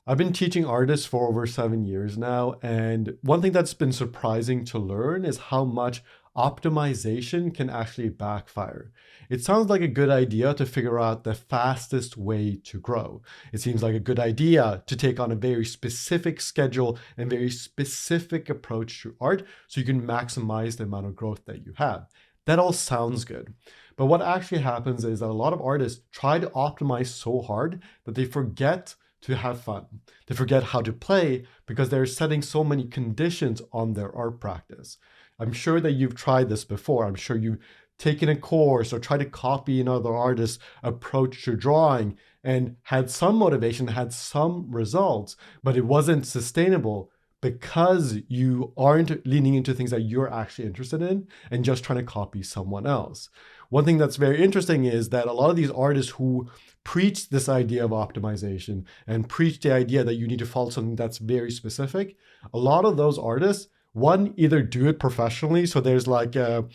I've been teaching artists for over 7 years now, and one thing that's been surprising to learn is how much optimization can actually backfire. It sounds like a good idea to figure out the fastest way to grow. It seems like a good idea to take on a very specific schedule and very specific approach to art so you can maximize the amount of growth that you have. That all sounds good. But what actually happens is that a lot of artists try to optimize so hard that they forget to have fun. They forget how to play because they're setting so many conditions on their art practice. I'm sure that you've tried this before. I'm sure you've taken a course or tried to copy another artist's approach to drawing and had some motivation, had some results, but it wasn't sustainable because you aren't leaning into things that you're actually interested in and just trying to copy someone else. One thing that's very interesting is that a lot of these artists who preach this idea of optimization and preach the idea that you need to follow something that's very specific, a lot of those artists, one, either do it professionally, so there's like a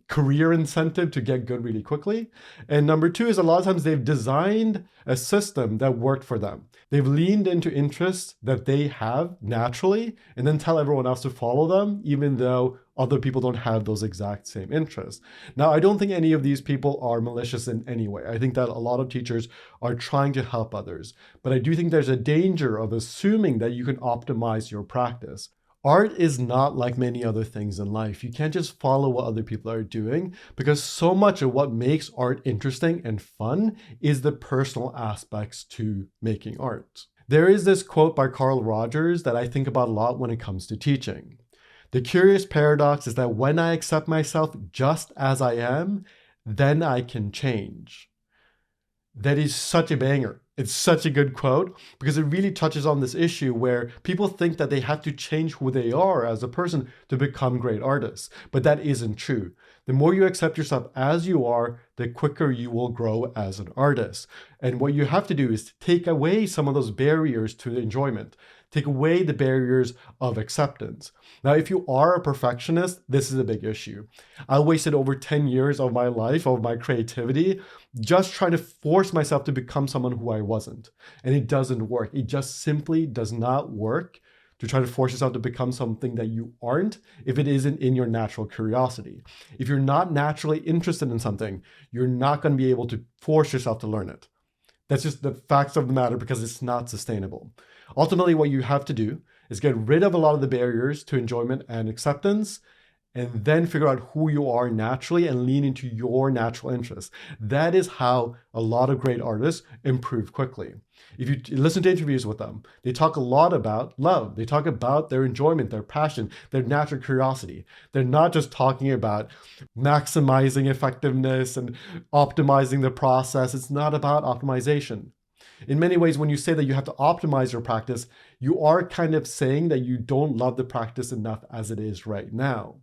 career incentive to get good really quickly. And number two is a lot of times they've designed a system that worked for them. They've leaned into interests that they have naturally and then tell everyone else to follow them, even though other people don't have those exact same interests. Now, I don't think any of these people are malicious in any way. I think that a lot of teachers are trying to help others. But I do think there's a danger of assuming that you can optimize your practice. Art is not like many other things in life. You can't just follow what other people are doing because so much of what makes art interesting and fun is the personal aspects to making art. There is this quote by Carl Rogers that I think about a lot when it comes to teaching. The curious paradox is that when I accept myself just as I am, then I can change. That is such a banger. It's such a good quote because it really touches on this issue where people think that they have to change who they are as a person to become great artists, but that isn't true. The more you accept yourself as you are, the quicker you will grow as an artist. And what you have to do is take away some of those barriers to enjoyment. Take away the barriers of acceptance. Now, if you are a perfectionist, this is a big issue. I wasted over 10 years of my life, of my creativity, just trying to force myself to become someone who I wasn't. And it doesn't work. It just simply does not work to try to force yourself to become something that you aren't if it isn't in your natural curiosity. If you're not naturally interested in something, you're not going to be able to force yourself to learn it. That's just the facts of the matter because it's not sustainable. Ultimately, what you have to do is get rid of a lot of the barriers to enjoyment and acceptance, and then figure out who you are naturally and lean into your natural interests. That is how a lot of great artists improve quickly. If you listen to interviews with them, they talk a lot about love. They talk about their enjoyment, their passion, their natural curiosity. They're not just talking about maximizing effectiveness and optimizing the process. It's not about optimization. In many ways, when you say that you have to optimize your practice, you are kind of saying that you don't love the practice enough as it is right now.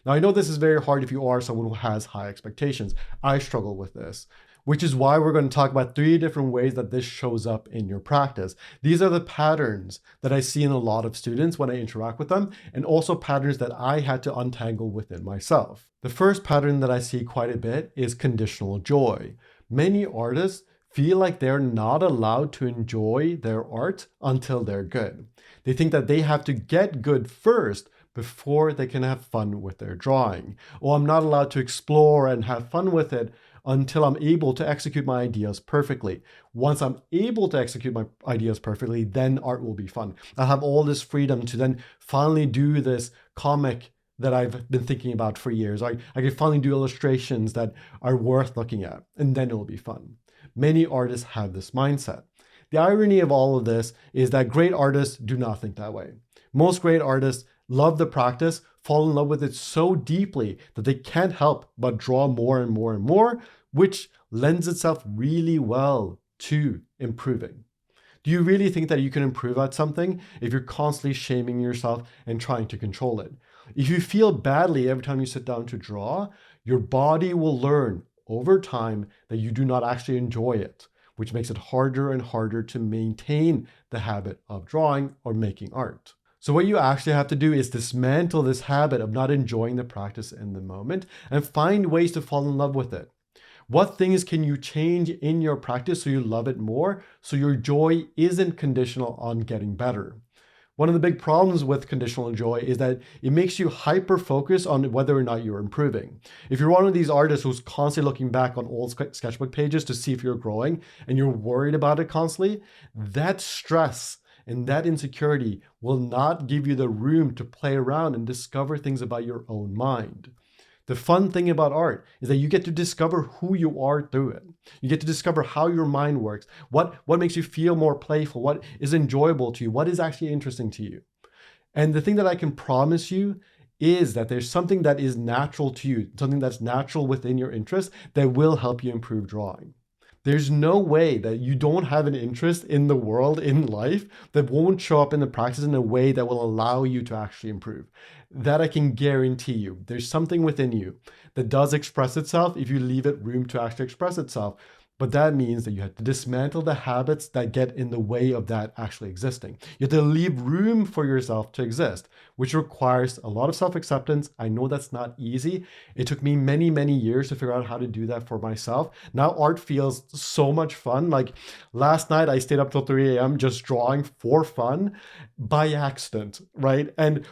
Now, I know this is very hard if you are someone who has high expectations. I struggle with this, which is why we're going to talk about 3 different ways that this shows up in your practice. These are the patterns that I see in a lot of students when I interact with them, and also patterns that I had to untangle within myself. The first pattern that I see quite a bit is conditional joy. Many artists feel like they're not allowed to enjoy their art until they're good. They think that they have to get good first before they can have fun with their drawing. Or I'm not allowed to explore and have fun with it until I'm able to execute my ideas perfectly. Once I'm able to execute my ideas perfectly, then art will be fun. I'll have all this freedom to then finally do this comic that I've been thinking about for years. I can finally do illustrations that are worth looking at, and then it'll be fun. Many artists have this mindset. The irony of all of this is that great artists do not think that way. Most great artists love the practice, fall in love with it so deeply that they can't help but draw more and more and more, which lends itself really well to improving. Do you really think that you can improve at something if you're constantly shaming yourself and trying to control it? If you feel badly every time you sit down to draw, your body will learn over time that you do not actually enjoy it, which makes it harder and harder to maintain the habit of drawing or making art. So what you actually have to do is dismantle this habit of not enjoying the practice in the moment and find ways to fall in love with it. What things can you change in your practice so you love it more, so your joy isn't conditional on getting better? One of the big problems with conditional joy is that it makes you hyper focus on whether or not you're improving. If you're one of these artists who's constantly looking back on old sketchbook pages to see if you're growing and you're worried about it constantly, that stress and that insecurity will not give you the room to play around and discover things about your own mind. The fun thing about art is that you get to discover who you are through it. You get to discover how your mind works, what makes you feel more playful, what is enjoyable to you, what is actually interesting to you. And the thing that I can promise you is that there's something that is natural to you, something that's natural within your interest that will help you improve drawing. There's no way that you don't have an interest in the world, in life, that won't show up in the practice in a way that will allow you to actually improve. That I can guarantee you. There's something within you that does express itself if you leave it room to actually express itself. But that means that you have to dismantle the habits that get in the way of that actually existing. You have to leave room for yourself to exist, which requires a lot of self-acceptance. I know that's not easy. It took me many, many years to figure out how to do that for myself. Now art feels so much fun. Like last night, I stayed up till 3 a.m. just drawing for fun by accident, right? And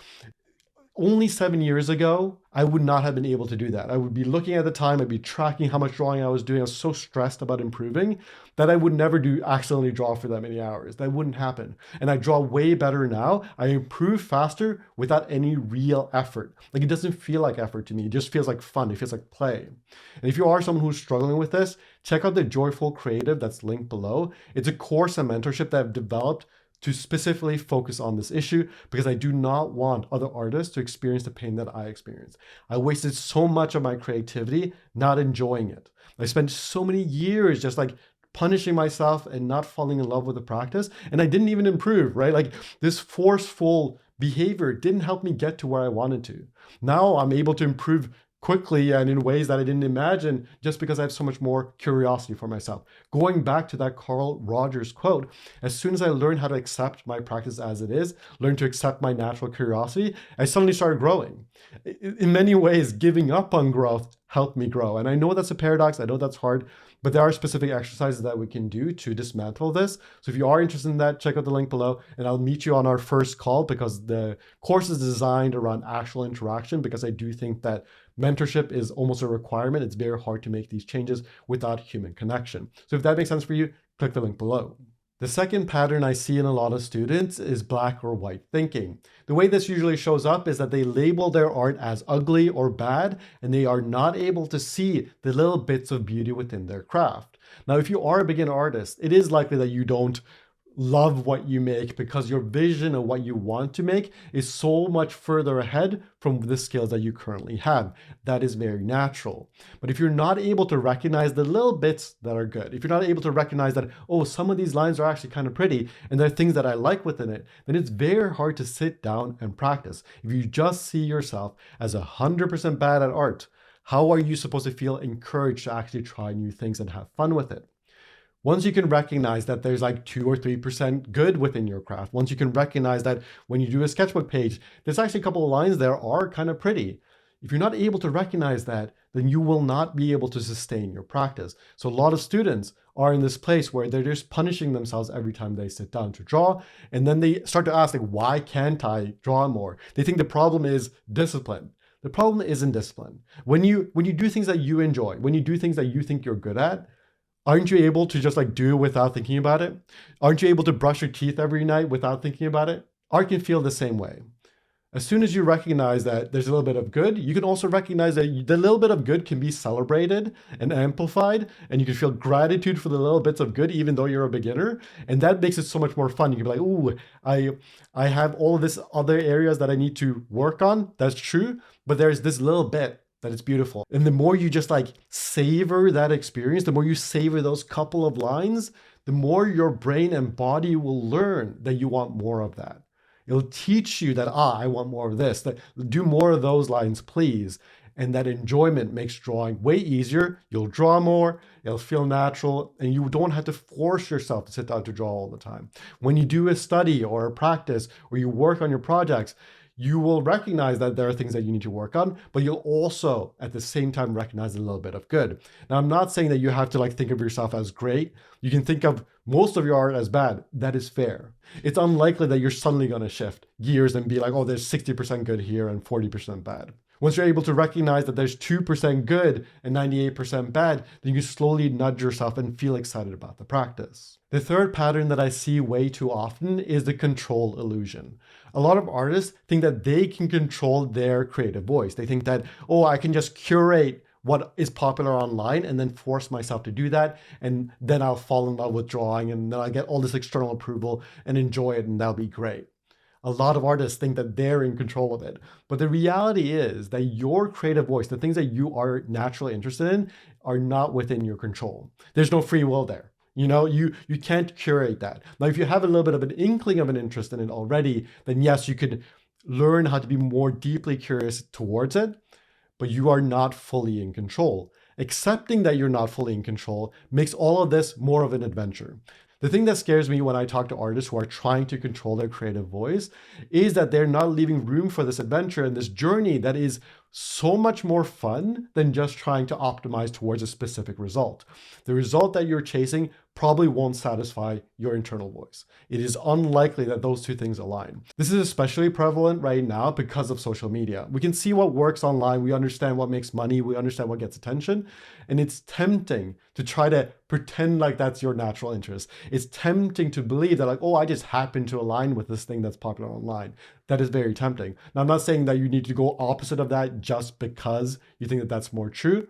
only 7 years ago, I would not have been able to do that. I would be looking at the time, I'd be tracking how much drawing I was doing. I was so stressed about improving that I would never accidentally draw for that many hours. That wouldn't happen. And I draw way better now. I improve faster without any real effort. Like it doesn't feel like effort to me. It just feels like fun. It feels like play. And if you are someone who's struggling with this, check out the Joyful Creative that's linked below. It's a course and mentorship that I've developed to specifically focus on this issue because I do not want other artists to experience the pain that I experienced. I wasted so much of my creativity not enjoying it. I spent so many years just like punishing myself and not falling in love with the practice, and I didn't even improve, right? Like this forceful behavior didn't help me get to where I wanted to. Now I'm able to improve quickly and in ways that I didn't imagine just because I have so much more curiosity for myself. Going back to that Carl Rogers quote, as soon as I learned how to accept my practice as it is, learn to accept my natural curiosity, I suddenly started growing. In many ways, giving up on growth helped me grow. And I know that's a paradox, I know that's hard, but there are specific exercises that we can do to dismantle this. So if you are interested in that, check out the link below and I'll meet you on our first call because the course is designed around actual interaction because I do think that mentorship is almost a requirement. It's very hard to make these changes without human connection. So if that makes sense for you, click the link below. The second pattern I see in a lot of students is black or white thinking. The way this usually shows up is that they label their art as ugly or bad, and they are not able to see the little bits of beauty within their craft. Now, if you are a beginner artist, it is likely that you don't love what you make because your vision of what you want to make is so much further ahead from the skills that you currently have. That is very natural. But if you're not able to recognize the little bits that are good, if you're not able to recognize that, oh, some of these lines are actually kind of pretty and there are things that I like within it, then it's very hard to sit down and practice. If you just see yourself as 100% bad at art, how are you supposed to feel encouraged to actually try new things and have fun with it? Once you can recognize that there's like 2 or 3% good within your craft, once you can recognize that when you do a sketchbook page, there's actually a couple of lines there are kind of pretty. If you're not able to recognize that, then you will not be able to sustain your practice. So a lot of students are in this place where they're just punishing themselves every time they sit down to draw. And then they start to ask, like, why can't I draw more? They think the problem is discipline. The problem isn't discipline. When you do things that you enjoy, when you do things that you think you're good at, aren't you able to just like do it without thinking about it? Aren't you able to brush your teeth every night without thinking about it? Art can feel the same way. As soon as you recognize that there's a little bit of good, you can also recognize that the little bit of good can be celebrated and amplified, and you can feel gratitude for the little bits of good, even though you're a beginner. And that makes it so much more fun. You can be like, ooh, I have all of this other areas that I need to work on. That's true. But there's this little bit that it's beautiful. And the more you just like savor that experience, the more you savor those couple of lines, the more your brain and body will learn that you want more of that. It'll teach you that, I want more of this, that do more of those lines, please. And that enjoyment makes drawing way easier. You'll draw more, it'll feel natural, and you don't have to force yourself to sit down to draw all the time. When you do a study or a practice or you work on your projects, You will recognize that there are things that you need to work on, but you'll also at the same time recognize a little bit of good. Now, I'm not saying that you have to like think of yourself as great. You can think of most of your art as bad. That is fair. It's unlikely that you're suddenly going to shift gears and be like, oh, there's 60% good here and 40% bad. Once you're able to recognize that there's 2% good and 98% bad, then you can slowly nudge yourself and feel excited about the practice. The third pattern that I see way too often is the control illusion. A lot of artists think that they can control their creative voice. They think that, oh, I can just curate what is popular online and then force myself to do that. And then I'll fall in love with drawing and then I get all this external approval and enjoy it and that'll be great. A lot of artists think that they're in control of it. But the reality is that your creative voice, the things that you are naturally interested in, are not within your control. There's no free will there. You can't curate that. Now, if you have a little bit of an inkling of an interest in it already, then yes, you could learn how to be more deeply curious towards it, but you are not fully in control. Accepting that you're not fully in control makes all of this more of an adventure. The thing that scares me when I talk to artists who are trying to control their creative voice is that they're not leaving room for this adventure and this journey that is so much more fun than just trying to optimize towards a specific result. The result that you're chasing probably won't satisfy your internal voice. It is unlikely that those two things align. This is especially prevalent right now because of social media. We can see what works online, we understand what makes money, we understand what gets attention, and it's tempting to try to pretend like that's your natural interest. It's tempting to believe that like, oh, I just happen to align with this thing that's popular online. That is very tempting. Now, I'm not saying that you need to go opposite of that just because you think that that's more true.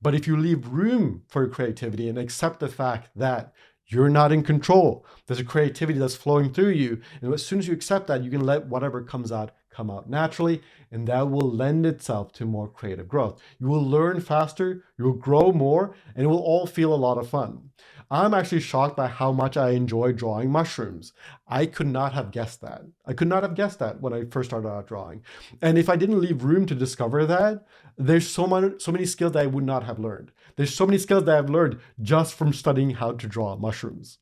But if you leave room for creativity and accept the fact that you're not in control, there's a creativity that's flowing through you. And as soon as you accept that, you can let whatever comes out come out naturally, and that will lend itself to more creative growth. You will learn faster, you will grow more, and it will all feel a lot of fun. I'm actually shocked by how much I enjoy drawing mushrooms. I could not have guessed that. I could not have guessed that when I first started out drawing. And if I didn't leave room to discover that, there's so many skills that I would not have learned. There's so many skills that I've learned just from studying how to draw mushrooms.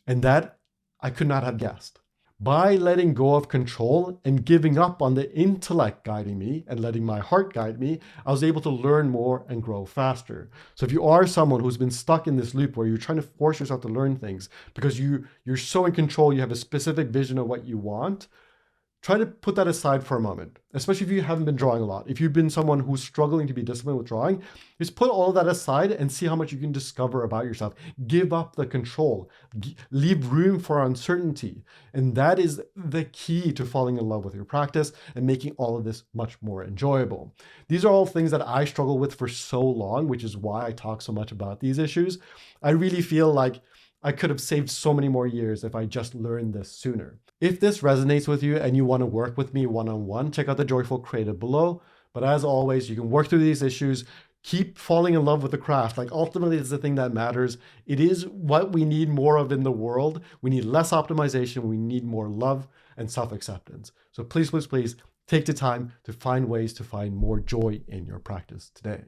And that I could not have guessed. By letting go of control and giving up on the intellect guiding me and letting my heart guide me, I was able to learn more and grow faster. So if you are someone who's been stuck in this loop where you're trying to force yourself to learn things because you're so in control, you have a specific vision of what you want, try to put that aside for a moment, especially if you haven't been drawing a lot. If you've been someone who's struggling to be disciplined with drawing, just put all of that aside and see how much you can discover about yourself. Give up the control, leave room for uncertainty. And that is the key to falling in love with your practice and making all of this much more enjoyable. These are all things that I struggle with for so long, which is why I talk so much about these issues. I really feel like I could have saved so many more years if I just learned this sooner. If this resonates with you and you want to work with me one-on-one, check out the Joyful Creative below. But as always, you can work through these issues, keep falling in love with the craft. Like ultimately, it's the thing that matters. It is what we need more of in the world. We need less optimization. We need more love and self-acceptance. So please, please, please take the time to find ways to find more joy in your practice today.